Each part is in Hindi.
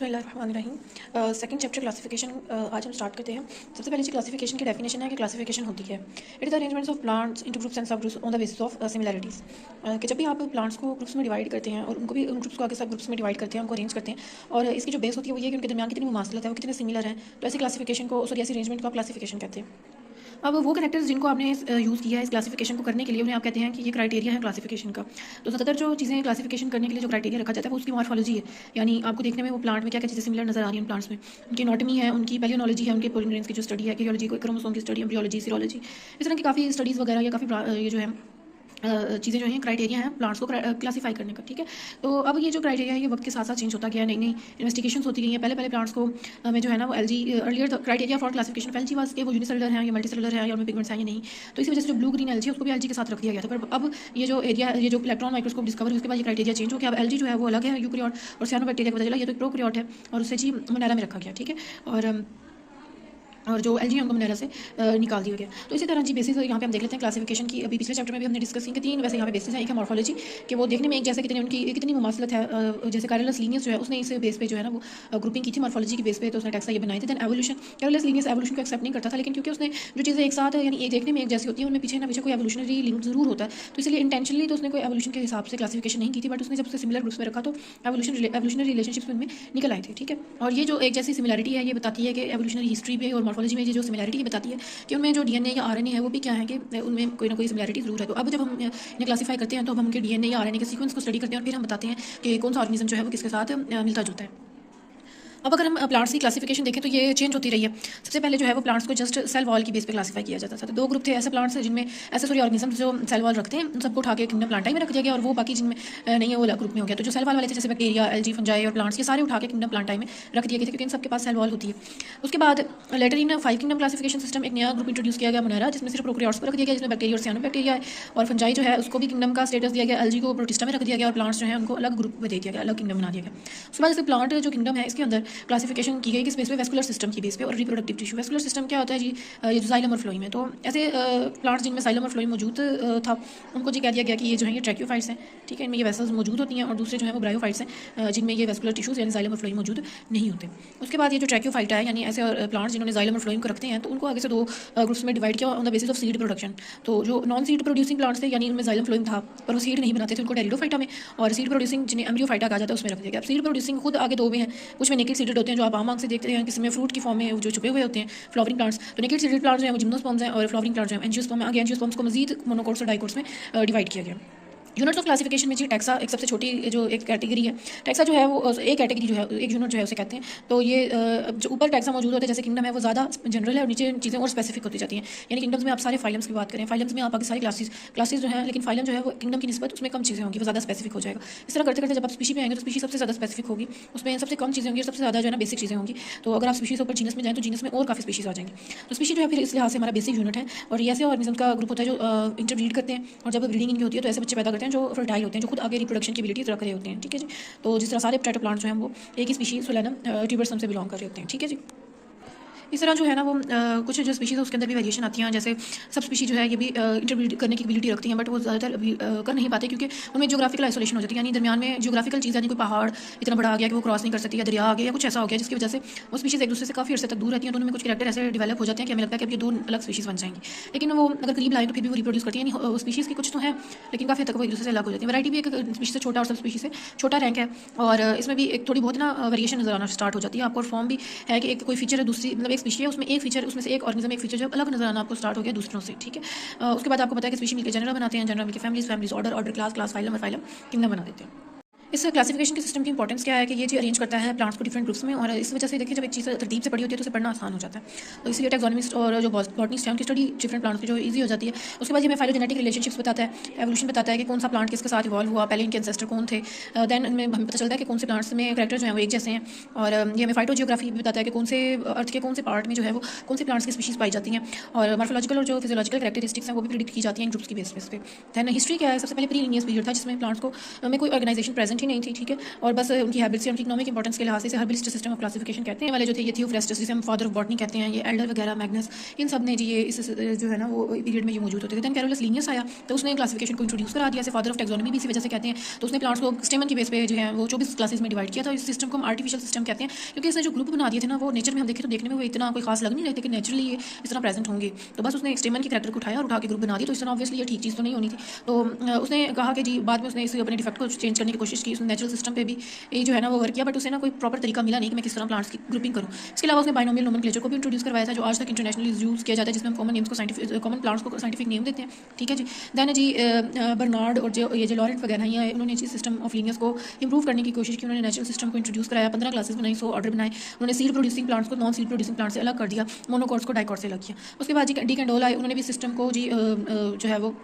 बिस्मिल्लाहिर्रहमानिर्रहीम। सेकंड चैप्टर क्लासिफिकेशन आज हम स्टार्ट करते हैं। सबसे पहले जी क्लासिफिकेशन की डेफिनेशन है कि क्लासिफिकेशन होती है it is the arrangements of plants into groups and sub groups on the basis of similarities. कि जब भी आप प्लांट्स को ग्रुप्स में डिवाइड करते हैं और उनको भी उन ग्रुप्स को आगे सब ग्रुप्स में डिवाइड करते हैं, उनको अरेंज करते हैं, और इसकी जो बेस होती है वो ये कि उनके दरमियान कितनी मुमासलत है, वो कितने सिमिलर हैं, तो ऐसी क्लासिफिकेशन को ऐसी अरेंजमेंट को आप क्लासिफिकेशन कहते हैं। अब वो कैरेक्टर्स जिनको आपने यूज़ किया है इस क्लासिफिकेशन को करने के लिए, उन्हें आप कहते हैं कि ये क्राइटेरिया है क्लासिफिकेशन का। तो ज़्यादातर जो चीज़ें क्लासिफिकेशन करने के लिए जो क्राइटेरिया रखा जाता है वो उसकी मॉर्फोलॉजी है, यानी आपको देखने में वो प्लांट में क्या क्या चीज़ें सिमिलर नजर आ रही हैं प्लांट्स में, उनकी एनाटॉमी है, उनकी पैलियोलॉजी है, उनके पोलिनेंस की जो स्टडी है, क्रियोलॉजी, क्रोमोसोम की स्टडी, एम्ब्रियोलॉजी, सीरोलॉजी, इस तरह की काफ़ी स्टडीज़ वगैरह या काफ़ी ये जो है चीज़ें जो हैं क्राइटेरिया हैं प्लांट्स को क्लासीफाई करने का। ठीक है, तो अब ये जो क्राइटेरिया है ये वक्त के साथ साथ चेंज होता गया है, नई नई इन्वेस्टिगेशंस होती गई हैं। पहले प्लांट्स को में जो है ना वो LG earlier criteria for classification of LG was के वो यूनिसेलुलर है या मल्टीसेलुलर है या उनमें पिगमेंट्स हैं या नहीं, तो इसी वजह से जो ब्लू ग्रीन एलजी उसको भी एलजी के साथ रख दिया गया था। पर अब ये जो एरिया, ये जो इलेक्ट्रॉन माइक्रोस्कोप डिस्कवर हुई उसके बाद ये क्राइटेरिया चेंज हो गया। अब एलजी जो है वो अलग है यूकैरियोट और सियानोबैक्टीरिया का पता चला ये तो एक प्रोकैरियोट है और उससे जी मोनेरा में रखा गया। ठीक है, और जो एलजी है उनको मोनेरा से निकाल दिया गया। तो इसी तरह जी बेसिस यहाँ पे हम देख लेते हैं क्लासिफिकेशन की। अभी पिछले चैप्टर में भी हमने डिस्कस की कि तीन वैसे यहाँ पे बेसिस है। एक है मॉर्फोलॉजी कि वो देखने में एक जैसे कितनी मुमासलत है, जैसे कैरोलस लीनियस जो है उसने इस बेस पे जो है ना वो ग्रुपिंग की थी मॉर्फोलॉजी की बेस पे, तो उसने टैक्सा ये बनाए थे। Then evolution, Carolus Linnaeus evolution को एक्सेप्ट नहीं करता था, लेकिन क्योंकि उसने जो चीज़ें एक साथ यानी देखने में एक जैसी होती है उनमें पीछे ना पीछे कोई एवोल्यूशनरी लिंक जरूर होता है, तो इसलिए इंटेंशनली तो उसने कोई एवोल्यूशन के हिसाब से क्लासिफिकेशन नहीं की थी, बट उसने जब उसे सिमिलर ग्रुप्स में रखा तो एवोल्यूशनरी रिलेशनशिप्स उनमें निकल आए थे। ठीक है, और ये जो एक जैसी सिमिलैरिटी है ये बताती है कि एवोल्यूशनरी हिस्ट्री में और मॉर्फोलॉजी में ये जो सिमिलैरिटी ये बताती है कि उनमें जो डीएनए या आरएनए है वो भी क्या है कि उनमें कोई ना कोई सिमिलैरिटी जरूर है। तो अब जब हम इन्हें क्लासीफाई करते हैं तो हम उनके डीएनए या आरएनए के सीक्वेंस को स्टडी करते हैं और फिर हम बताते हैं कि कौन सा ऑर्गेनिज्म जो है वो किसके साथ मिलता जुलता है। अब अगर हम प्लांट्स की क्लासिफिकेशन देखें तो ये चेंज होती रही है। सबसे पहले जो है वो प्लांट्स को जस्ट सेल वॉल की बेस पे क्लासिफाई किया जाता था। तो दो ग्रुप थे ऐसे प्लांट्स जिनमें ऐसे ऑर्गेनिज्म जो सेल वॉल रखते हैं उन सबको उठा के किंगडम प्लांटाई में रख दिया गया, और वो बाकी जिनमें नहीं है वो अलग ग्रुप में हो गया। तो जो सेल वॉल वाले थे जैसे बैक्टीरिया, एल्जी, फंजाई और प्लांट्स, ये सारे उठा के किंगडम प्लांटाई में रख दिए गए थे क्योंकि इन सबके पास सेल वॉल होती है। उसके बाद लेटर इन 5 किंगडम क्लासिफिकेशन सिस्टम एक नया ग्रुप इंट्रोड्यूस किया गया मोनेरा, जिसमें सिर्फ प्रोकैरियोट्स को रख दिया गया, जिसमें बैक्टीरिया और सियानोबैक्टीरिया है, और फंजाई जो है उसको भी किंगडम का स्टेटस दिया गया, एल्जी को प्रोटिस्टा में रख दिया गया, और प्लांट्स जो है उनको अलग ग्रुप में दे दिया गया, अलग किंगडम बना दिया गया। उसके बाद जैसे प्लांट जो किंगडम है इसके अंदर क्लासिफिकेशन की गई किस बेस पे, वेस्कुलर सिस्टम की बेस पे और रिप्रोडक्टिव टिश्यू। वेस्कुलर सिस्टम क्या होता है जी, ये जो जाइलम और फ्लोएम है, तो ऐसे प्लांट्स जिनमें जाइलम और फ्लोएम मौजूद था उनको जी कह दिया गया कि ये जो है ये ट्रैक्योफाइट्स हैं। ठीक है, इनमें ये वेसल्स मौजूद होती हैं, और दूसरे जो है वो ब्रायोफाइट्स हैं जिनमें ये वेस्कुलर टिश्यूज यानी जाइलम और फ्लोएम मौजूद नहीं होते। उसके बाद ये जो ट्रैक्योफाइटा है यानी ऐसे प्लांट्स जिन्होंने जाइलम और फ्लोएम को रखते हैं तो उनको आगे से दो ग्रुप्स में डिवाइड किया on the basis of seed production. तो जो नॉन सीड प्रोड्यूसिंग प्लांट्स थे यानी उनमें जाइलम फ्लोएम था पर वो सीड नहीं बनाते थे, उनको टेरिडोफाइटा में, और सीड प्रोड्यूसिंग जिन्हें एम्ब्रियोफाइटा कहा जाता है उसमें रख दिया गया। सीड प्रोड्यूसिंग खुद आगे दो में है, कुछ में नेकेड सीडेड होते हैं जो आप आम आंख से देखते हैं, किसी में फ्रूट की फॉर्म में जो छुपे हुए होते हैं फ्लावरिंग प्लांट्स। तो नेकेड सीडेड प्लांट्स जो है वो जिम्नोस्पर्म्स हैं, और फ्लावरिंग प्लांट्स जो है एंजियोस्पर्म है। आगे एंजियोस्पर्म्स को मजीद मोनोकोट्स और डाइकोट्स में डिवाइड किया गया। यूनिट्स ऑफ क्लासिफिकेशन में जी टैक्सा एक सबसे छोटी जो एक कैटेगरी है। टैक्सा जो है वो एक कैटेगरी जो है एक यूनिट जो है उसे कहते हैं। तो ये जो ऊपर टैक्सा मौजूद होते हैं जैसे किंगडम है वो ज़्यादा जनरल है और नीचे चीज़ें और स्पेसिफिक होती जाती हैं। यानी किंगडम्स में आप सारे फाइलम्स की बात करें, फाइलम्स में आप बाकी सारी क्लासेस जो है, लेकिन फाइलम जो है वो किंगडम की निस्बत उसमें कम चीज़ें होंगी, वो ज़्यादा स्पेसिफिक हो जाएगा। इस तरह करते करते जब आप स्पीशी में आएंगे तो स्पीशी सबसे ज़्यादा स्पेसिफिक होगी, उसमें सबसे कम चीज़ें होंगी और सबसे ज़्यादा जो है ना बेसिक चीज़ें होंगी। तो अगर आप स्पीशी से ऊपर जीनस में जाएँ तो जीनस में और काफ़ी स्पीशीज आ जाएंगी। तो स्पीशी जो है फिर इस लिहाज से हमारा बेसिक यूनिट है, और ये ऐसे ऑर्गेनिज्म का ग्रुप होता है जो इंटरब्रीड करते हैं, और जब ब्रीडिंग इनकी होती है तो ऐसे बच्चे पैदा करते हैं जो फर्टाइल होते हैं, जो खुद आगे रिप्रोडक्शन की एबिलिटीज रख रहे होते हैं। ठीक है जी, तो जिस तरह सारे पोटैटो प्लांट्स जो हैं वो एक ही स्पीशीज सोलेनम ट्यूबरसम से बिलोंग कर रहे होते हैं। ठीक है जी, इस तरह जो है ना वो कुछ जो स्पीशीज़ है उसके अंदर भी वेरिएशन आती हैं। जैसे सब स्पीशी जो है ये भी इंटरब्रीड करने की एबिलिटी रखती हैं, बट वो ज़्यादातर अभी कर नहीं पाते क्योंकि उनमें जियोग्राफिकल आइसोलेशन हो जाती है, यानी दरमियान में जियोग्राफिकल चीज़ यानी कोई पहाड़ इतना बड़ा आ गया कि वो क्रॉस नहीं कर सकती, या दरिया आ गया या कुछ ऐसा हो गया जिसकी वजह से वो स्पीशीज़ एक दूसरे से काफ़ी अर्से तक दूर रहती हैं। तो उनमें कुछ कैरेक्टर ऐसे डेवलप हो जाते हैं कि हमें लगता है कि अब ये दो अलग स्पीशीज़ बन जाएंगी, लेकिन वो अगर करीब लाए तो फिर भी वो रिप्रोड्यूस करती है। यानी स्पीशीज़ की कुछ तो है लेकिन काफ़ी तक वो एक दूसरे से अलग हो जाती है। वैरायटी भी एक स्पीशी से छोटा और सब स्पीशी से छोटा रैंक है, और इसमें भी एक थोड़ी बहुत ना वेरिएशन नजर आना स्टार्ट हो जाती है। आपको फॉर्म भी है कि एक कोई फीचर है दूसरी, मतलब एक स्पीशी है उसमें एक फीचर, उसमें से एक ऑर्गेनिज्म एक फीचर जो अलग नजर आना आपको स्टार्ट हो गया दूसरों से। ठीक है, उसके बाद आपको पता है कि स्पीशी मिलकर जनरल बनाते हैं, जनरल मिलकर फैमिलीज ऑर्डर क्लास फाइलम और फाइलम किंगडम बना देते हैं। इस क्लासिफिकेशन के सिस्टम की इंपॉर्टेंस क्या है कि ये जी अरेंज करता है प्लांट्स को डिफरेंट ग्रुप्स में, और इस वजह से देखिए जब एक चीज़ तरतीब से पड़ी होती है तो उसे पढ़ना आसान हो जाता है। तो इसलिए टैक्सोनॉमिस्ट और जो बॉटनिस्ट है उनकी स्टडी डिफरेंट प्लांट्स की जो ईजी हो जाती है। उसके बाद ये हमें फाइलोजेनेटिक रिलेशनशिप्स बताता है, एवोल्यूशन बताता है कि कौन सा प्लांट किसके साथ इवॉल्व हुआ, पहले इनके एंसेस्टर कौन थे। देन हमें पता चलता है कि कौन से प्लांट्स में कैरेक्टर जो है वो एक जैसे हैं, और ये हमें फाइटोजियोग्राफी भी बताता है कि कौन से अर्थ के कौन से पार्ट में जो है वो कौन से प्लांट्स की स्पीशीज पाई जाती हैं, और मार्फोलॉजिकल और जो फिजियोलॉजिकल कैरेक्टरिस्टिक्स हैं वो भी प्रिडिक्ट की जाती हैं इन ग्रुप्स की बेसिस पे। दैन हिस्ट्री क्या है, सबसे पहले प्री लीनियस पीरियड था जिसमें प्लांट्स को में कोई ऑर्गेनाइजेशन प्रेजेंट इंपॉर्टेंट ही नहीं थी, ठीक है। और बस उनकी हैबिट्स या उनकी इकोनॉमिक इंपॉर्टेंस के लिहाज से हर्बलिस्ट सिस्टम ऑफ क्लासिफिकेशन कहते हैं वाले जो थे ये थियोफ्रास्टस, जिसे हम फादर ऑफ बॉटनी कहते हैं, ये एल्डर वगैरह, मैग्नस, इन सब ने जी ये इस जो है ना वो पीरियड में ये मौजूद होते थे। दैन कैरोलस लीनियस आया तो उसने क्लासिफिकेशन को इंट्रोड्यूस करा दिया, फादर ऑफ टैक्सोनॉमी भी इसी वजह से कहते हैं। तो उसने प्लांट्स को स्टेमन के बेस पे जो है वो 24 क्लासेस में डिवाइड किया था। इस सिस्टम को हम आर्टिफिशियल सिस्टम कहते हैं, क्योंकि इसने जो ग्रुप बना दिए थे ना वो नेचर में हम देखें तो देखने में वो इतना कोई खास लग नहीं रहे थे कि नेचुरली ये इस तरह प्रेजेंट होंगे। तो बस उसने स्टेमन के कैरेक्टर को उठाया और उठा के ग्रुप बना दिया। तो इस तरह ऑब्वियसली ये ठीक चीज़ तो नहीं होनी थी। तो उसने कहा कि जी बाद में उसने इस अपने डिफेक्ट को चेंज करने की कोशिश की, उसने नेचुरल सिस्टम पे भी ये जो है ना वो वर्क किया, बट उसे ना कोई प्रॉपर तरीका मिला नहीं कि मैं किस तरह प्लांट्स की ग्रुपिंग करूँ। इसके अलावा उसने बाइनोमियल नोमेनक्लेचर को भी इंट्रोड्यूस करवाया था, जो आज तक इंटरनेशनली यूज़ किया जाता है, जिसमें हम कॉमन नेम्स को कॉमन प्लांट्स को साइंटिफिक नेम देते हैं, ठीक है जी। दैन जी बर्नार्ड और जो लॉरेंट वगैरह हैं उन्होंने इस सिस्टम ऑफ लीनियस को इंप्रूव करने की कोशिश की। उन्होंने नेचुरल सिस्टम को इंट्रोड्यूस कराया, 15 क्लासेस बनाई, 100 ऑर्डर बनाए। उन्होंने सीड प्रोड्यूसिंग प्लांट्स को नॉन सीड प्रोड्यूसिंग प्लांट से अलग कर दिया, मोनोकॉट्स को डाइकॉट से अलग किया। उसके बाद जी डी कैंडोल आए, उन्होंने भी सिस्टम को जी जो है वो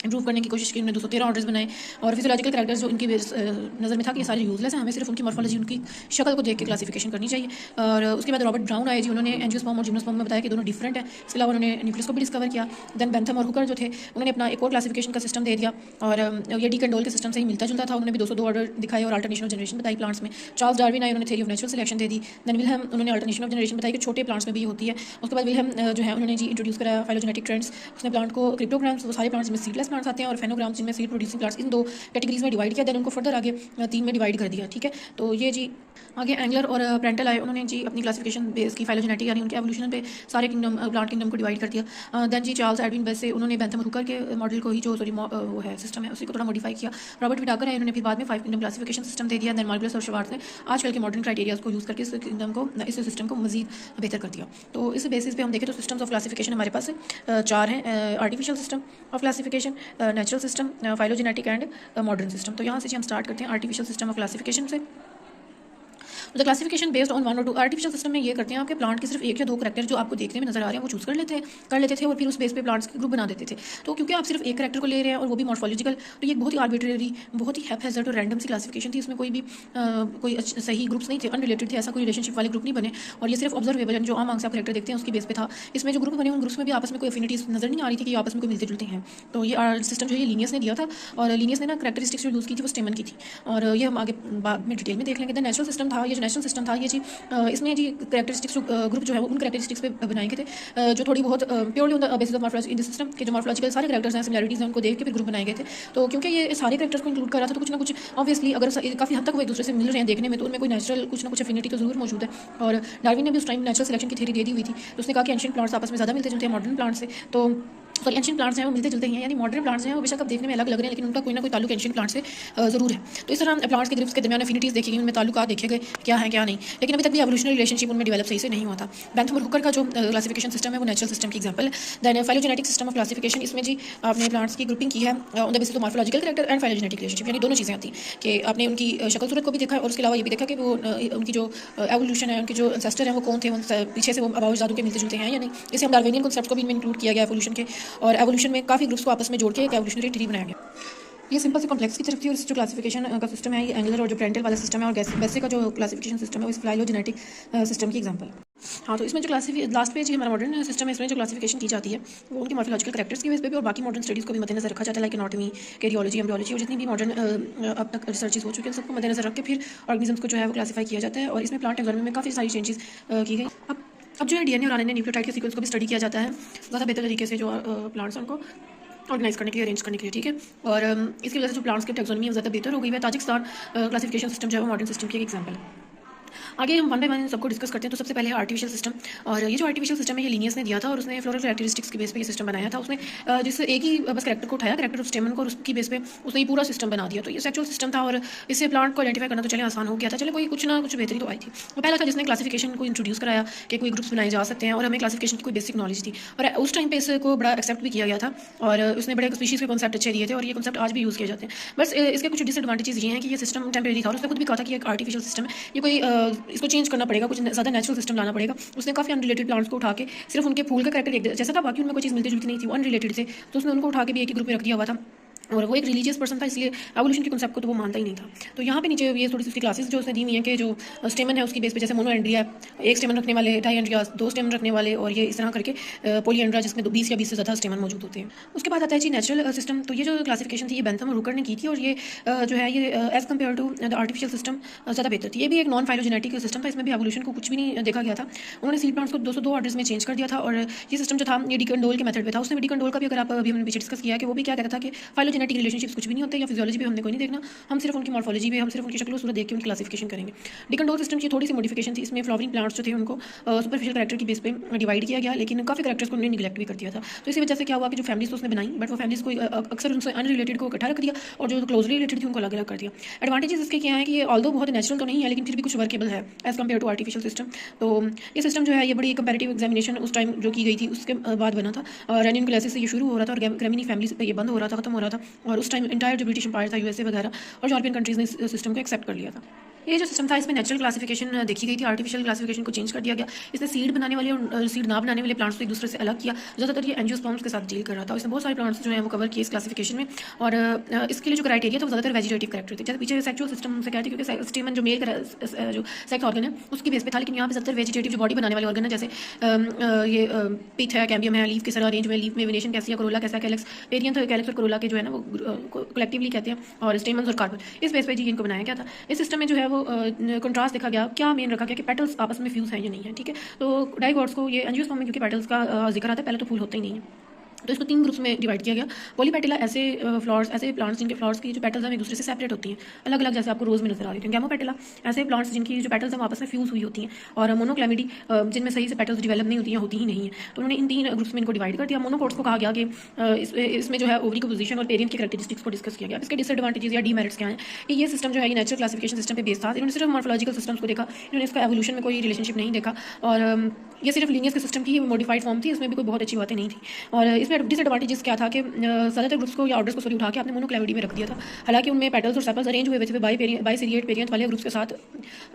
इंप्रूव करने की कोशिश की। उन्होंने 213 ऑर्डर्स बनाए और फिजियोलॉजिकल कैरेक्टर्स जो उनकी नज़र में था कि ये सारे यूजलेस हैं, हमें सिर्फ उनकी मॉर्फोलॉजी, उनकी शक्ल को देख के क्लासिफिकेशन करनी चाहिए। और उसके बाद रॉबर्ट ब्राउन आए जी, उन्होंने एंजियोस्पर्म और जिम्नोस्पर्म में बताया कि दोनों डिफरेंट है। इसके अलावा उन्होंने न्यूक्लियस को भी डिस्कवर किया। दैन बेंथम और हुकर जो थे उन्होंने अपना एक और क्लासिफिकेशन का सिस्टम दे दिया और ये डी कैंडोल के सिस्टम से ही मिलता जुलता था। उन्होंने भी 202 ऑर्डर दिखाए और अल्टरनेशन ऑफ जनरेशन बताई प्लांट्स में। चार्ल्स डार्विन आए, उन्होंने थ्योरी ऑफ नेचुरल सिलेक्शन दे दी। दैन विल्हम, उन्होंने अल्टरनेशन ऑफ जनरेशन बताई कि छोटे प्लांट्स में भी होती है। उसके बाद विल्हम जो है उन्होंने जी इंट्रोड्यूस कराया फाइलोजेनेटिक ट्रेंड्स। उसने प्लांट को क्रिप्टोग्राम्स, वो सारे प्लांट्स में सीडलेस प्लांट्स आते हैं, और फेनोग्राम्स जिनमें सीड प्रोड्यूसिंग प्लांट्स, इन 2 कैटेगरीज में डिवाइड किया। देन उनको फर्दर आगे 3 में डिवाइड कर दिया, ठीक है। तो ये जी आगे एंगलर और प्रेंटल आए, उन्होंने जी अपनी क्लासिफिकेशन बेस की फाइलोजेनेटिक यानी उनके एवोल्यूशन पे सारे किंगडम प्लांट किंगडम को डिवाइड कर दिया। देन जी चार्ल्स एडविन बेस से उन्होंने बेंथम हुकर के मॉडल को ही जो वो है सिस्टम है उसी को थोड़ा मॉडिफाई किया। रॉबर्ट विटाकर है, उन्होंने फिर बाद में 5 किंगडम क्लासिफिकेशन सिस्टम दे दिया। देन मार्गुलस और शवार्ट्ज ने आजकल के मॉडर्न क्राइटेरियाज को यूज़ करके इस सिस्टम को मजीद बेहतर कर दिया। तो इस बेसिस पे हम देखें तो सिस्टम्स ऑफ क्लासिफिकेशन हमारे पास 4 हैं, artificial system of classification, natural system, phylogenetic and modern system. तो यहाँ से हम स्टार्ट करते हैं आर्टिफिशियल सिस्टम ऑफ क्लासिफिकेशन से। द क्लासिफिकेशन बेस्ड ऑन 1 और 2। आर्टिफिशियल सिस्टम में ये करते हैं आपके प्लांट के सिर्फ 1 या 2 करैक्टर जो आपको देखने में नजर आ रहे हैं वो चूज़ कर लेते थे और फिर उस बेस पे प्लांट्स के ग्रुप बना देते थे। तो क्योंकि आप सिर्फ एक करैक्टर को ले रहे हैं और वो भी मॉर्फोलॉजिकल, तो ये एक बहुत ही आर्बिट्रेरी, बहुत ही हैज़र्ड और रैंडम सी क्लासिफिकेशन थी। इसमें कोई भी कोई सही ग्रुप्स नहीं थे, अनरिलेटेड थे, ऐसा कोई रिलेशनशिप वाले ग्रुप नहीं बने। और ये सिर्फ ऑब्जर्वेबल जो आम आंख से आप करैक्टर देखते हैं उसकी बेस पे था। इसमें जो ग्रुप बने उन ग्रुप्स में भी आपस में कोई एफिनिटीज नजर नहीं आ रही थी कि आपस में कोई मिलते जुलते हैं। तो ये सिस्टम जो है ये लीनियस ने दिया था, और लीनियस ने ना करैक्टरिस्टिक्स जो यूज़ की थी वो स्टेमन की थी, और ये हम आगे बाद में डिटेल में देख लेंगे। नेचुरल सिस्टम था, ये जो नेचुरल सिस्टम था ये जी इसमें जी करैक्टरिस्टिक्स ग्रुप जो है वो उन करैक्टरिस्टिक्स पे बनाए गए थे जो थोड़ी बहुत purely on the basis of morphology in the system के जो मॉर्फोलॉजिकल सारे करैक्टर्स हैं, सिमिलैरिटीज हैं, उनको देख के फिर ग्रुप बनाए गए थे। तो क्योंकि ये सारे करैक्टर्स को इंक्लूड कर रहा था तो कुछ ना कुछ ऑब्वियसली अगर काफ़ी हद तक वो एक दूसरे से मिल रहे हैं देखने में, तो उनमें कोई नेचुरल कुछ ना कुछ एफिनिटी तो जरूर मौजूद है। और डार्विन ने भी उस टाइम नेचुरल सिलेक्शन की थ्योरी दे दी हुई थी। तो उसने कहा कि एंशिएंट प्लांट्स आपस में ज़्यादा मिलते जुलते हैं मॉडर्न प्लांट से। तो सॉरी एंशिएंट प्लांट्स हैं वो मिलते जुलते हैं, यानी मॉडर्न प्लांट्स हैं वो बेशक अब देखने में अलग लग रहे हैं लेकिन उनका कोई ना कोई ताल्लुक एंशिएंट प्लांट से ज़रूर है। तो इस तरह प्लांट्स के ग्रुप्स के दरमियान एफिनिटीज़ देखी गई, उनमें ताल्लुकात देखे गए क्या है क्या नहीं, लेकिन अभी तक भी एवोल्यूशनरी रिलेशनशिप उनमें डेवलप सही से नहीं हुआ था। बेंथम और हुकर का जो क्लासिफिकेशन सिस्टम है वो नेचुरल सिस्टम की एग्जांपल है। Then phylogenetic system of classification, इसमें जी आपने प्लांट्स की ग्रुपिंग की है on the basis of morphological character and phylogenetic relationship, यानी दोनों चीज़ें आती हैं कि आपने उनकी शक्ल सूरत को भी देखा और उसके अलावा ये भी देखा कि वो उनकी जो एवोल्यूशन है, उनके जो एंसेस्टर हैं वो कौन थे, उन पीछे से वो आबाओ अजदादों के मिलते जुलते हैं या नहीं। इसे हम डार्विनियन कॉन्सेप्ट को भी इनमें इंक्लूड किया गया एवोल्यूशन के, और एवोल्यूशन में काफ़ी ग्रुप्स को आपस में जोड़ के एक एवोल्यूशनरी ट्री बनाया गया। ये सिंपल से कॉम्प्लेक्स की तरफ थी, और इस जो क्लासिफिकेशन का सिस्टम है ये एंगुलर और जो प्रेंटल वाला सिस्टम है और बेसिक का जो क्लासिफिकेशन सिस्टम है वो इस फाइलोजेनेटिक सिस्टम की एग्जांपल। हाँ, तो इसमें जो लास्ट पेज हमारा मॉडर्न सिस्टम है, इसमें जो क्लासिफिकेशन की जाती है वो उनकी मॉर्फोलॉजिकल कैरेक्टर्स की बेस पे भी और बाकी मॉडर्न स्टडीज़ को भी मद्देनजर रखा जाता है, लाइक एनाटॉमी, कैरियोलॉजी, एम्ब्रियोलॉजी, और जितनी भी मॉडर्न अब तक रिसर्चेज हो चुकी हैं सबको मद्देनजर रख के फिर ऑर्गेनिजम्स को जो है वो क्लासीफाई किया जाता है। और इसमें प्लांट टेक्सोनॉमी में काफ़ी सारी चेंजेस की गई। अब जो है डीएनए और आरएनए न्यूक्लियोटाइड के सीक्वेंस को भी स्टडी किया जाता है ज़्यादा बेहतर तरीके से, जो प्लांट्स हैं उनको ऑर्गेनाइज करने के लिए, अरेंज करने के लिए, ठीक है। और इसकी वजह से जो प्लांट्स की टेक्सोनॉमी है ज़्यादा बेहतर हो गई है। ताजिकिस्तान क्लासिफिकेशन सिस्टम जो है वो मॉडर्न सिस्टम की एक एग्जांपल है। आगे हम 1 बाय 1 सबको डिस्कस करते हैं। तो सबसे पहले है आर्टिफिशियल सिस्टम, और ये जो आर्टिफिशियल सिस्टम है ये लीनियस ने दिया था और उसने फ्लोरल कैरेक्टरिस्टिक्स के बेस पे ये सिस्टम बनाया था। उसने जिस एक ही बस कैरेक्टर को उठाया, कैरेक्टर ऑफ स्टेमन को, और उसकी बेस पे उसने ये पूरा सिस्टम बना दिया। तो ये सेक्चुअल सिस्टम था और इससे प्लांट को आइडेंटिफाई करना तो चले आसान हो गया था, चले कोई कुछ ना कुछ बेहतरी तो आई थी। वो पहला था जिसने क्लासिफिकेशन को इंट्रोड्यूस कराया कि कोई ग्रुप्स बनाए जा सकते हैं और हमें क्लासिफिकेशन की कोई बेसिक नॉलेज थी, और उस टाइम पे इसको बड़ा एक्सेप्ट भी किया गया था और उसने बड़े स्पीशीज़ के कॉन्सेप्ट अच्छे दिए थे और ये कॉन्सेप्ट आज भी यूज़ किए जाते हैं। बस इसके कुछ डिसएडवांटेजेस ये हैं कि ये सिस्टम टेम्परेरी था और उसने खुद भी कहा था कि एक आर्टिफिशियल सिस्टम है, ये कोई इसको चेंज करना पड़ेगा, कुछ ज़्यादा नेचुरल सिस्टम लाना पड़ेगा। उसने काफ़ी अनरिलेटेड प्लांट्स को उठा के सिर्फ उनके फूल का कैरेक्टर एक जैसा था, बाकी उनमें कोई चीज़ मिलती जुलती नहीं थी, वो अनरिलेटेड थे, तो उसने उनको उठा के भी एक ही ग्रुप में रख दिया हुआ था। और वो एक रिलीजियस पर्सन था, इसलिए एवोल्यूशन के कॉन्सेप्ट को तो वो मानता ही नहीं था। तो यहाँ पे नीचे ये थोड़ी सी उसकी क्लासेस जो उसने दी हुई हैं कि जो स्टेमन है उसकी बेस पे, जैसे मोनो एंड्रिया, एक स्टेमन रखने वाले, डाई एंड्रिया, दो स्टेमन रखने वाले, और ये इस तरह करके पोली एंड्रिया जिसमें 20 या 20 से ज़्यादा स्टेमन मौजूद होते हैं। उसके बाद आता है जी नेचुरल सिस्टम। तो ये जो क्लासिफिकेशन थी ये बेंथम और हुकर ने की थी, और ये जो है ये as compare to the artificial system ज़्यादा बेहतर थी। ये भी एक नॉन फाइलोजेनेटिक सिस्टम था, इसमें भी एवोल्यूशन को कुछ भी नहीं देखा गया था। उन्होंने सीड प्लांट्स को 202 ऑर्डर्स में चेंज कर दिया था, और ये सिस्टम जो था ये डिकंडोल के मेथड पे था। उसने डिकंडोल का भी, अगर आप अभी हमने पीछे डिस्कस किया कि वो भी क्या कहता था कि फाइलोजेनेटिक रिलेशनशिप्स कुछ भी नहीं होते, या फिजियोलॉजी भी हमने कोई नहीं देखना, हम सिर्फ उनकी मॉर्फोलॉजी पे, हम सिर्फ उनकी शक्ल सूरत देख के उनकी क्लासिफिकेशन करेंगे। डिकंडोल सिस्टम की थोड़ी सी मॉडिफिकेशन थी, इसमें फ्लावरिंग प्लांट्स जो थे उनको सुपरफिशियल कैरेक्टर की बेस पे डिवाइड किया गया, लेकिन काफ़ी कैरेक्टर्स को उन्होंने निगलेक्ट भी कर दिया था। तो इसी वजह से क्या हुआ कि जो फैमिलीज तो उसने बनाई, बट वो फैमिलीज को अक्सर उनसे अनरिलेटेड को इकट्ठा रख दिया, और जो क्लोजली रिलेटेड थी उनको अलग अलग कर दिया। एडवांटेजेस इसके क्या है कि ये ऑल्दो बहुत नेचुरल तो नहीं है, लेकिन फिर भी कुछ वर्केबल है as compare to artificial system. तो ये सिस्टम जो है ये बड़ी कंपैरेटिव एग्जामिनेशन उस टाइम जो की गई थी उसके बाद बना था, और रेनियन क्लासेस से ये शुरू हो रहा था, और ग्रेमिनी फैमिली से ये बंद हो रहा था, खत्म हो रहा था, और उस टाइम इंटायर जो ब्रिटिश एम्पायर था, यूएसए वगैरह और यूरोपियन कंट्रीज़ ने इस सिस्टम को एक्सेप्ट कर लिया था। ये जो सिस्टम था इसमें नेचुरल क्लासिफिकेशन देखी गई थी, आर्टिफिशियल क्लासिफिकेशन को चेंज कर दिया गया। इसने सीड बनाने वाले और सीड ना बनाने वाले प्लांट्स को एक दूसरे से अलग किया। ज़्यादातर ये एंजियोस्पर्म्स के साथ डील कर रहा था। इसने बहुत सारे प्लांट्स जो हैं वो कवर किए इस क्लासिफिकेशन में, और इसके लिए जो क्राइटेरिया था वो ज़्यादातर वेजिटेटिव कैरेक्टर थे। जैसे पीछे सेक्सुअल सिस्टम से कहते हैं, क्योंकि स्टेमन जो मेल जो सेक्स ऑर्गन है उसकी बेस पे था, लेकिन यहाँ पे ज़्यादातर वेजिटेटिव जो बॉडी बनाने वाले ऑर्गन है, जैसे ये पिथ है, कैम्बियम है, लीफ किस तरह अरेंज में, लीफ में वेनेशन कैसी है, कोरोला कैसा, कैलेक्स पेरियंथ कैलेक्स और कोरोला के जो है ना वो कलेक्टिवली कहते हैं, और स्टेमन्स और कार्बन, इस बेस पे जी इनको बनाया गया था। इस सिस्टम में जो है वो कंट्रास्ट देखा गया, क्या मेन रखा गया कि पेटल्स आपस में फ्यूज है या नहीं है, ठीक है। तो डाइगोट्स को ये एंजियोस्पर्म में क्योंकि पेटल्स का जिक्र आता है, पहले तो फूल होते ही नहीं है, तो इसको 3 ग्रुप्स में डिवाइड किया गया। पॉलीपेटिला ऐसे फ्लावर्स, ऐसे प्लांट्स जिनके फ्लावर्स की जो पेटल्स हैं एक दूसरे से सेपरेट होती हैं, अलग अलग, जैसे आपको रोज में नजर आ रही है। गैमोपेटिला ऐसे प्लांट्स जिनकी जो पेटल्स हैं आपस में फ्यूज हुई होती हैं, और मोनोक्लेमिडी जिनमें सही से पेटल्स डेवलप नहीं होती हैं, होती ही नहीं है। तो उन्होंने इन 3 ग्रुप्स में इनको डिवाइड कर दिया। मोनोकोट्स को कहा गया कि इसमें जो है ओवरी की पोजीशन और पेरियंट की कैरेक्टरिस्टिक्स को डिस्कस किया गया। इसके डिसएडवांटेजेस या डीमेरिट्स क्या हैं कि ये सिस्टम जो है ये नेचुरल क्लासिफिकेशन सिस्टम पे बेस्ड था। इन्होंने सिर्फ मॉर्फोलॉजिकल सिस्टम्स को देखा, इन्होंने इसका एवोल्यूशन में कोई रिलेशनशिप नहीं देखा, और ये सिर्फ लीनियस के सिस्टम की मॉडिफाइड फॉर्म थी, इसमें भी कोई बहुत अच्छी बातें नहीं थी। और इसमें डिसएडवांटेजेस क्या था कि ज़्यादातर ग्रुप्स को या ऑर्डर्स को उठा के आपने मोनोक्लेविटी में रख दिया था, हालांकि उनमें पेटल्स और सेपल्स अरेंज हुए हुए थे बाइसीरिएट पेरियंट वाले ग्रुप्स के साथ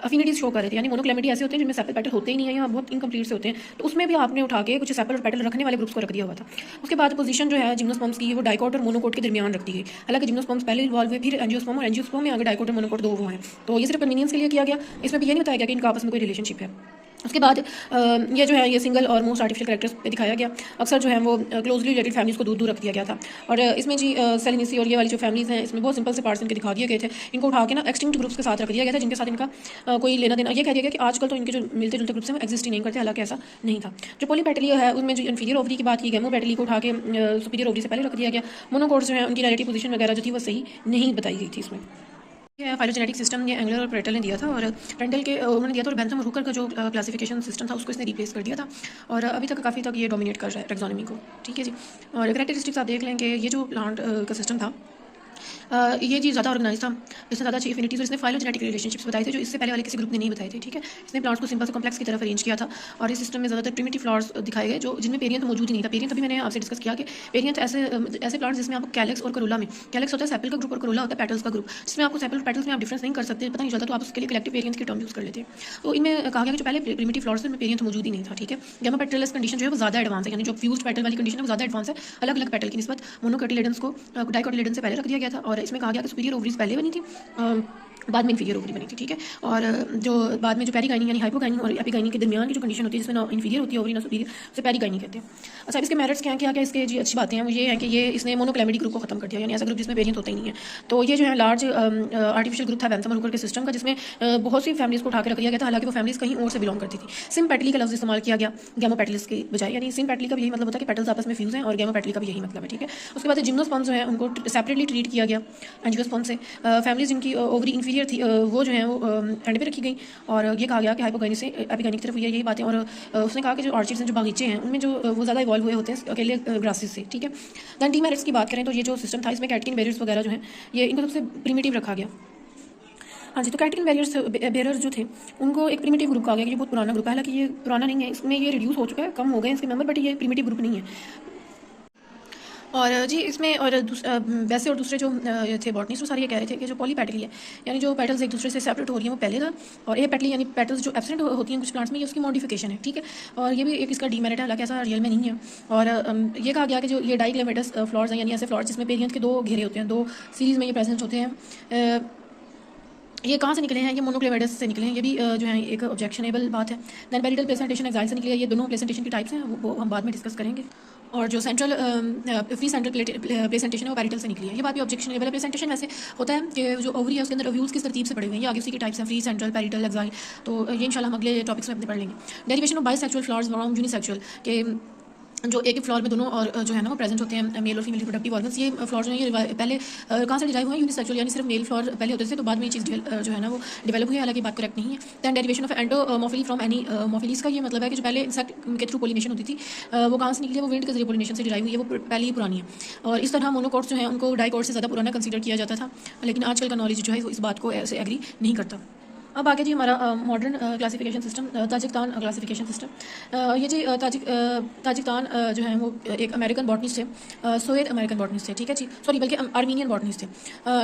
अफिनिटीज शो कर रहे थे। यानी मोनोक्लेविटी ऐसे होते हैं जिनमें सेपल पेटल होते ही नहीं है या बहुत इनकम्प्लीट से होते हैं, तो उसमें भी आपने उठा के कुछ सेपल और पेटल रखने वाले ग्रुप्स को रख दिया हुआ था। उसके बाद पोजीशन जो है जिम्नोस्पर्म्स की वो डाइकोट और मोनोकोट के दरमियान रख दी गई। हालांकि जिम्नोस्पर्म्स पहले इन्वॉल्व हुए, फिर एंजियोस्पर्म, और एंजियोस्पर्म में आगे डाइकोट और मोनोकोट 2 वो हैं। तो ये सिर्फ कन्वीनियंस के लिए किया गया, इसमें भी ये नहीं बताया गया कि इनका आपस में कोई रिलेशनशिप है। उसके बाद ये जो है ये सिंगल और मोस्ट आर्टिफिशियल कैरेक्टर्स पे दिखाया गया। अक्सर जो है वो क्लोजली रिलेटेड फैमिलीज़ को दूर दूर रख दिया गया था, और इसमें जी सेलेनिसी और ये वाली जो फैमिलीज़ हैं इसमें बहुत सिंपल से पार्ट्स इनके दिखा दिए गए थे। इनको उठा के ना एक्सटिंक्ट ग्रुप्स के साथ रख दिया गया था, जिनके साथ इनका कोई लेना देना, ये कह दिया गया कि आजकल तो इनके जो मिलते जुलते ग्रुप्स हैं वो एग्जिस्ट ही नहीं करते, हालांकि ऐसा नहीं था। जो पॉलीपेटली है उसमें जो इन्फीरियर ओवरी की बात की, गैमोपेटली को उठा के सुपीरियर ओवरी से पहले रख दिया गया। मोनोकोट्स जो है उनकी रिलेटिव पोजीशन वगैरह जो थी वो सही नहीं बताई गई थी इसमें। ये फाइलोजेनेटिक सिस्टम ये एंगलर और प्रेटल ने दिया था, और प्रेंटल के उन्होंने दिया था, और बेंथम और हुकर का जो क्लासिफिकेशन सिस्टम था उसको इसने रिप्लेस कर दिया था, और अभी तक काफ़ी तक ये डोमिनेट कर रहा है टैक्सोनॉमी को, ठीक है जी। और कैरेक्टरिस्टिक्स आप देख लें कि ये जो प्लांट का सिस्टम था ये जी ज़्यादा ऑर्गेनाइज था, इसने ज़्यादा अच्छी एफिनिटीज और इसने फाइलोजेनेटिक रिलेशनशिप्स बताए थे जो इससे पहले वाले किसी ग्रुप ने नहीं बताए थे, ठीक है। इसने प्लांट्स को सिंपल से कॉम्प्लेक्स की तरफ अरेंज किया था, और इस सिस्टम में ज़्यादातर प्रिमिटिव फ्लावर्स दिखाए गए जो जिनमें पेरियंथ मौजूद ही नहीं था। पेरियंथ अभी मैंने आपसे डिस्कस किया कि पेरियंथ ऐसे प्लांट्स जिसमें आपको कैलेक्स और करोला में, कैलेक्स होता है सेपल का ग्रुप और करोला होता है पेटल्स का ग्रुप, जिसमें आपको सेपल और पेटल्स में आप डिफरेंस नहीं कर सकते, पता नहीं चलता, तो आप उसके लिए कलेक्टिव पेरियंथ की टर्म यूज़ कर लेते हैं। तो इनमें कहा गया कि जो पहले प्रिमिटिव फ्लावर्स में पेरियंथ मौजूद ही नहीं था, ठीक है। गैमोपेटलिस कंडीशन जो है वो ज़्यादा एडवांस है, यानी जो फ्यूज्ड पेटल वाली कंडीशन है वो ज़्यादा एडवांस है, अलग अलग पेटल की निस्बत। मोनोकोटिलेडन्स को डाइकोटिलेडन से पहले रख दिया गया था, और इसमें कहा गया कि सुपीरियर ओवरीज पहले बनी थी, बाद में इन्फीरियर ओवरी बनी थी, ठीक है। और जो बाद में जो पेरीगाइनी यानी हाइपोगाइनी और एपिगाइनी के दरमियान की जो कंडीशन होती है जिसमें ना इन्फीरियर होती है ओवरी ना सुपीरियर, उसे पेरीगाइनी कहते हैं। अच्छा, इसके मेरिट्स क्या क्या क्या इसके जी अच्छी बातें हैं वो ये है कि ये इसने मोनोक्लेमिडी ग्रुप को खत्म कर दिया, यानी ऐसा ग्रुप जिसमें वेरिएंट होता ही नहीं है। तो ये जो है लार्ज आर्टिफिशियल ग्रुप था बेंथम और हुकर के सिस्टम का, जिसमें बहुत सी फैमिलीज़ को उठा के रख दिया गया था, हालांकि वो फैमिलीज़ कहीं और से बिलोंग करती थी। सिम्पेटली का लफ्ज़ इस्तेमाल किया गया गैमोपेटलिस के बजाय, यानी सिम्पेटली का भी यही मतलब होता है कि पेटल्स आपस में फ्यूज हैं, और गैमोपेटली का भी यही मतलब है, ठीक है। उसके बाद जिम्नोस्पर्म्स जो है उनको सेपरेटली ट्रीट किया गया एंजियोस्पर्म से। फैमिलीज जिनकी ओवरी इन्फीरियर थी वो जो है वो एंड पे रखी गई, और ये कहा गया कि हाइपोगाइनी से एपिगाइनी की तरफ यही बातें। और उसने कहा कि जो ऑर्चिड्स हैं, जो बागीचे हैं, उनमें जो वो ज़्यादा इवॉल्व हुए होते हैं अकेले ग्रासेस से, ठीक है। दैन डीमेरिट्स की बात करें तो ये जो सिस्टम था इसमें कैटकिन बैरियर्स वगैरह जो हैं ये इनको सबसे प्रिमिटिव रखा गया। हाँ जी, तो कैटकिन बैरियर्स जो थे उनको एक प्रिमिटिव ग्रुप कहा गया कि ये बहुत पुराना ग्रुप है, हालांकि ये पुराना नहीं है, इसमें ये रिड्यूस हो चुका है, कम हो गए इसके मेंबर, बट ये प्रिमिटिव ग्रुप नहीं है। और जी इसमें और वैसे और दूसरे जो थे बॉटनिस्ट वो सारे ये कह रहे थे कि जो पॉलीपेटली है यानी जो पेटल्स एक दूसरे से सेपरेट हो रही हैं वो पहले था, और ए पेटली यानी पेटल्स जो एब्सेंट होती हैं कुछ प्लांट्स में, ये उसकी मॉडिफिकेशन है, ठीक है। और ये भी एक इसका डीमेरिट है, हालांकि ऐसा रियल में नहीं है। और ये कहा गया कि जो ये डाइग्लेमेटस फ्लावर्स हैं यानी ऐसे फ्लावर्स जिसमें पेरियंथ के 2 घेरे होते हैं, 2 सीरीज़ में ये प्रेजेंट होते हैं, ये कहाँ से निकले हैं? ये मोनोक्लेमेटस से निकले हैं। ये भी जो है एक ऑब्जेक्शनेबल बात है। देन पेरिटल प्लेसेंटेशन एक्साइल से निकले हैं। ये दोनों प्लेसेंटेशन की टाइप्स हैं, वो हम बाद में डिस्कस करेंगे। और जो सेंट्रल फ्री सेंट्रल प्लेसेंटेशन है वो पेरिटल से निकली है। ये बात भी ऑब्जेक्शनेबल है। प्लेसेंटेशन वैसे होता है कि जो ओवरी है उसके अंदर ओव्यूल्स किस तरतीब से पड़े हुए हैं, ये आगे उसी की टाइप्स हैं, फ्री सेंट्रल पेरिटल एक्साइल। तो ये इंशाल्लाह हम अगले टॉपिक्स में अपने पढ़ लेंगे। Derivation of bisexual flowers from unisexual के जो एक फ्लावर में दोनों और जो है ना वो प्रेजेंट होते हैं मेल और फीमेल रिप्रोडक्टिव ऑर्गन्स। ये फ्लावर्स जो है ये पहले कहाँ से डिराइव हुए हैं? यूनिसेक्सुअल यानी सिर्फ मेल फ्लावर पहले होते थे, तो बाद में ये चीज़ जो है ना वो डेवलप हुई है, हालांकि बात करेक्ट नहीं है। Then derivation of entomophily from एनी मॉर्फिलीज का ये मतलब है कि जो पहले इंसेक्ट के थ्रू पोलिनेशन होती थी वो कहाँ से निकली है? वो विंड के जरिए पोलिनेशन से डिराइव हुई है, वो पहले ही पुरानी है। और इस तरह मोनोकॉट्स जो है उनको डाइकॉट्स से ज़्यादा पुराना कंसिडर किया जाता था, लेकिन आजकल का नॉलेज जो है वो इस बात को ऐसे एग्री नहीं करता। अब आगे जी हमारा modern classification system, Takhtajan classification system. ये जी ताजिकतान जो है वो एक अमेरिकन बॉटनिस्ट थे, सोवियत अमेरिकन बॉटनिस्ट थे, ठीक है जी, सॉरी बल्कि आर्मीनियन बॉटनिस्ट थे।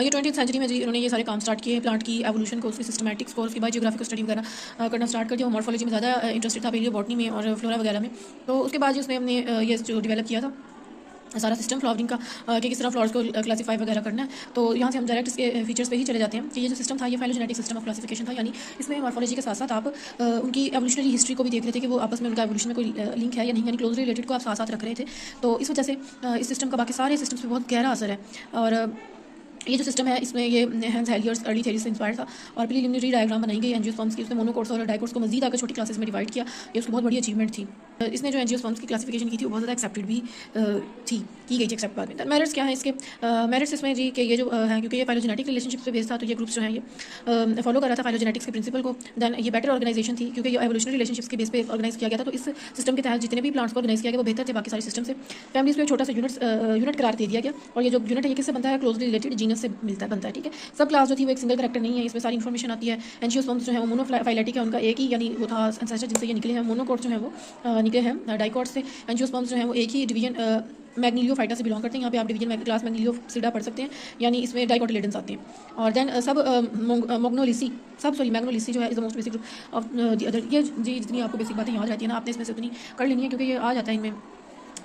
ये 20th सेंचुरी में जी उन्होंने ये सारे काम स्टार्ट किए, प्लांट की एवोल्यूशन को, उसकी सिस्टमैटिक्स को, उसकी बायोजियोग्राफिकल स्टडी वगैरह करना स्टार्ट कर दिया। वो मॉर्फोलॉजी में ज़्यादा इंटरेस्टेड था, पेलियो बॉटनी में और फ्लोरा वगैरह में। तो उसके बाद उसने हमने ये जो डेवलप किया था सारा सिस्टम फ्लावरिंग का कि किस तरह फ्लावर्स को क्लासीफाई वगैरह करना है। तो यहाँ से हम डायरेक्ट इसके फीचर्स पे ही चले जाते हैं कि ये जो सिस्टम था ये फाइलोजेनेटिक सिस्टम ऑफ क्लासिफिकेशन था, यानी इसमें मॉर्फोलॉजी के साथ साथ आप उनकी एवोल्यूशनरी हिस्ट्री को भी देख रहे थे कि वो आपस में उनका एवोल्यूशन में कोई लिंक है या नहीं, यानी क्लोजली रिलेटेड को आप साथ साथ रख रहे थे। तो इस वजह से इस सिस्टम का बाकी सारे सिस्टम्स पर बहुत गहरा असर है। और ये जो सिस्टम है इसमें ये हैंस हेलियर्स अर्ली थ्योरी से इंस्पायर था, और प्रीलिमिनरी डायग्राम बनाई गई एंजियोस्पर्म्स की, उसने मोनोकोट्स और डाइकोट्स को मजीद आकर छोटी क्लासेस में डिवाइड किया। ये उसकी बहुत बड़ी अचीवमेंट थी। इसने जो एंजियोस्पर्म्स की क्लासिफिकेशन की थी वो बहुत ज़्यादा एक्सेप्टेड भी थी, की गई थी एक्सेप्ट बाद में। मेरिट्स क्या है इसके? मेरिट्स इसमें जी कि ये जो है क्योंकि ये फाइलोजेनेटिक रिलेशनशिप पे बेस्ड था, तो ये ग्रुप्स जो है ये फॉलो कर रहा था फाइलोजेनेटिक्स के प्रिंसिपल को। दैन ये बेटर ऑर्गेनाइजेशन थी क्योंकि ये एवोल्यूशनरी रिलेशनशिप्स के बेस पे ऑर्गेनाइज किया गया था। तो इस सिस्टम के तहत जितने भी प्लांट्स को ऑर्गेनाइज किया गया वो बेहतर थे बाकी सारे सिस्टम से। फैमिलीज को एक छोटा सा यूनिट करार दे दिया गया, और ये जो यूनिट है ये किससे बनता है? क्लोजली रिलेटेड जीनस से बनता है, ठीक है। सब क्लास जो थी वो एक सिंगल कैरेक्टर नहीं है, इसमें सारी इन्फॉर्मेशन आती है। एंजियोस्पर्म्स जो है वो मोनोफाइलेटिक है, उनका एक ही यानी वो था एंसेस्टर जिनसे ये निकले हैं। मोनोकोट्स जो है वो निकले हैं डाइकोट्स से। एंजियोस्पर्म्स जो है वो एक ही डिवीजन मैग्नीलियोफाइटा से बिलोंग करते हैं। यहाँ पे आप डिवीजन क्लास मैग्नीलियोसिडा पढ़ सकते हैं, यानी इसमें डाइकोटिलेडन्स आते हैं। और देन सब मोग्नोलिसी मैग्नोलिसी जो है is the most basic group of the other. ये जी जितनी आपको बेसिक बातें याद रहती है ना, आपने इसमें से उतनी कर लेनी है क्योंकि ये आ जाता है इनमें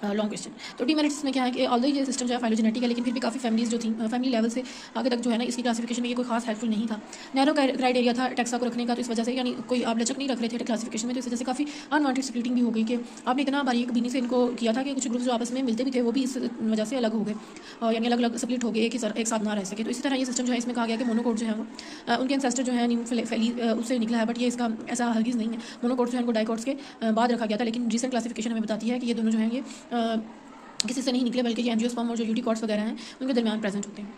लॉन्ग क्वेश्चन। तो डीमेरिट्स में क्या है कि ऑल्दो ये सिस्टम जो है फाइलोजेनेटिक है, लेकिन फिर भी काफ़ी फैमिलीज जो थी फैमिली लेवल से आगे तक जो है ना इसकी क्लासिफिकेशन में ये कोई खास हेल्पफुल नहीं था। नैरो क्राइटेरिया था टैक्सा को रखने का, तो इस वजह से यानी कोई आप लचक नहीं रख रहे थे क्लासिफिकेशन में, तो इस वजह से काफ़ी अनवांटेड स्प्लिटिंग भी हो गई कि आपने इतना बारीक बीनी से इनको किया था कि कुछ ग्रुप्स जो आपस में मिलते भी थे वो भी इस वजह से अलग हो गए, यानी अलग अलग स्प्लिट हो गए, एक साथ ना रह सके। तो इसी तरह ये सिस्टम जो है इसमें कहा गया कि मोनोकोट जो है वो उनके एंसेस्टर जो है उससे निकला है, बट ये इसका ऐसा हरगिज़ नहीं है। मोनोकोट जो है इनको डाइकोट्स के बाद रखा गया था, लेकिन रिसेंट क्लासिफिकेशन हमें बताती है कि ये दोनों जो हैं ये किसी से नहीं निकले, बल्कि ये एंजियोस्पर्म और जो यूटिकॉट्स वगैरह हैं उनके दरमियान प्रेजेंट होते हैं।